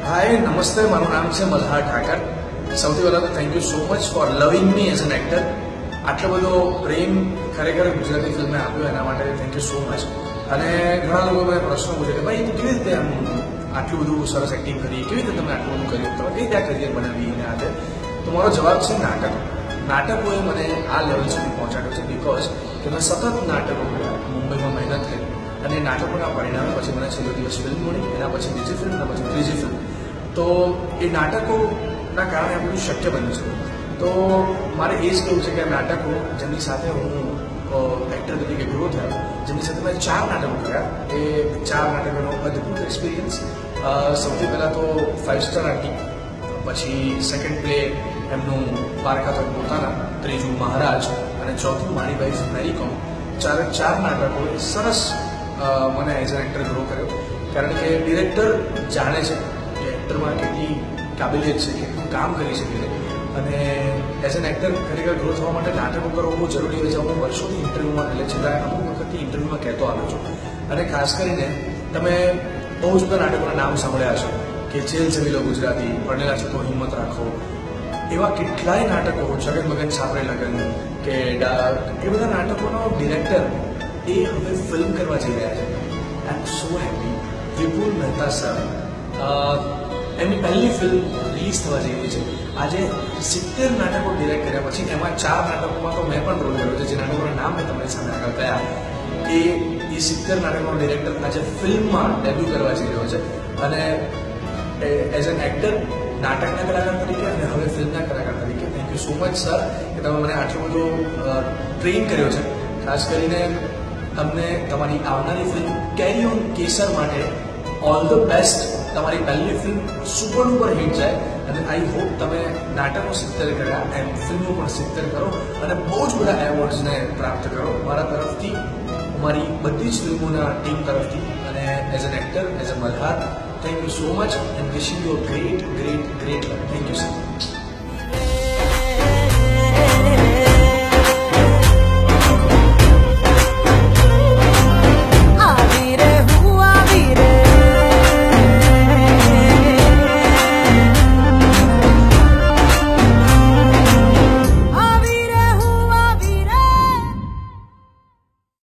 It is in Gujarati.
हाय नमस्ते મારું નામ છે મલ્હાર ઠાકર સૌથી પહેલાં તો thank you so much for લવિંગ મી એઝ એન એક્ટર આટલો બધો પ્રેમ ખરેખર ગુજરાતી ફિલ્મે આપ્યો એના માટે થેન્ક યુ સો મચ અને ઘણા લોકો મને પ્રશ્નો પૂછે કે ભાઈ તું કેવી રીતે આમ આટલું બધું સરસ એક્ટિંગ કરી કેવી રીતે તમે આટલું બધું કર્યું તમે કઈ રીતે કરિયર બનાવી અને આ તો મારો જવાબ છે નાટકોએ મને આ લેવલ સુધી પહોંચાડ્યો છે બિકોઝ કે મેં સતત નાટકો કર્યા મુંબઈમાં મહેનત કરી અને નાટકોના પરિણામે પછી મને છેલ્લો દિવસ ફિલ્મ મળી એના પછી બીજી ફિલ્મ એના પછી ત્રીજી ફિલ્મ તો એ નાટકોના કારણે આ બધું શક્ય બન્યું છે તો મારે એ જ કહેવું છે કે આ નાટકો જેમની સાથે હું એક્ટર તરીકે ગ્રો થયા જેમની સાથે મેં 4 નાટકો કર્યા એ 4 નાટકોનો અદ્ભુત એક્સપિરિયન્સ સૌથી પહેલાં તો 5 સ્ટાર આર્ટિક પછી સેકન્ડ પ્લે એમનું પારકા તો પોતાના ત્રીજું મહારાજ અને ચોથું મારી વાઇફ મેરી કોમ ચાર નાટકોએ સરસ મને એઝ એન એક્ટર ગ્રો કર્યો કારણ કે ડિરેક્ટર જાણે છે કે એક્ટરમાં કેટલી કાબિલિયત છે કેટલું કામ કરી શકે અને એઝ એન એક્ટર ખરેખર ગ્રો થવા માટે નાટકો કરવું બહુ જરૂરી હોય છે હું વર્ષોથી ઇન્ટરવ્યૂમાં એટલે છેલ્લા અમુક વખતથી ઇન્ટરવ્યૂમાં કહેતો આવ્યો છું અને ખાસ કરીને તમે બહુ જ બધા નાટકોના નામ સાંભળ્યા હશો કે જેલ જમી લો ગુજરાતી ભણેલા છો તો હિંમત રાખો એવા કેટલાય નાટકો જગત મગન છાપરે લગન કે એ બધા નાટકોનો ડિરેક્ટર એ હવે ફિલ્મ કરવા જઈ રહ્યા છે આઈ એમ સો હેપી વિપુલ મહેતા સર એમની પહેલી ફિલ્મ રિલીઝ થવા જઈ રહી છે આજે 70 નાટકો ડિરેક્ટ કર્યા પછી એમાં 4 નાટકોમાં તો મેં પણ રોલ કર્યો છે જે નાટકોના નામ મેં તમને સામે આગળ કહ્યા એ 70 નાટકોનો ડિરેક્ટર આજે ફિલ્મમાં ડેબ્યુ કરવા જઈ રહ્યો છે અને એઝ એન એક્ટર નાટકના કલાકાર તરીકે અને હવે ફિલ્મના કલાકાર તરીકે thank you so much sir કે તમે મને આટલો બધો ટ્રેન કર્યો છે ખાસ કરીને તમને તમારી આવનારી ફિલ્મ કેરી ઓન કેસર માટે ઓલ ધ બેસ્ટ તમારી પહેલી ફિલ્મ સુપર ડુપર હિટ જાય અને આઈ હોપ તમે નાટકો 70 કર્યા એમ ફિલ્મો પણ 70 કરો અને બહુ જ બધા એવોર્ડ્સને પ્રાપ્ત કરો મારા તરફથી મારી બધી જ ફિલ્મોના ટીમ તરફથી અને as an actor as a Malhar thank you so much and wishing you a great luck thank you sir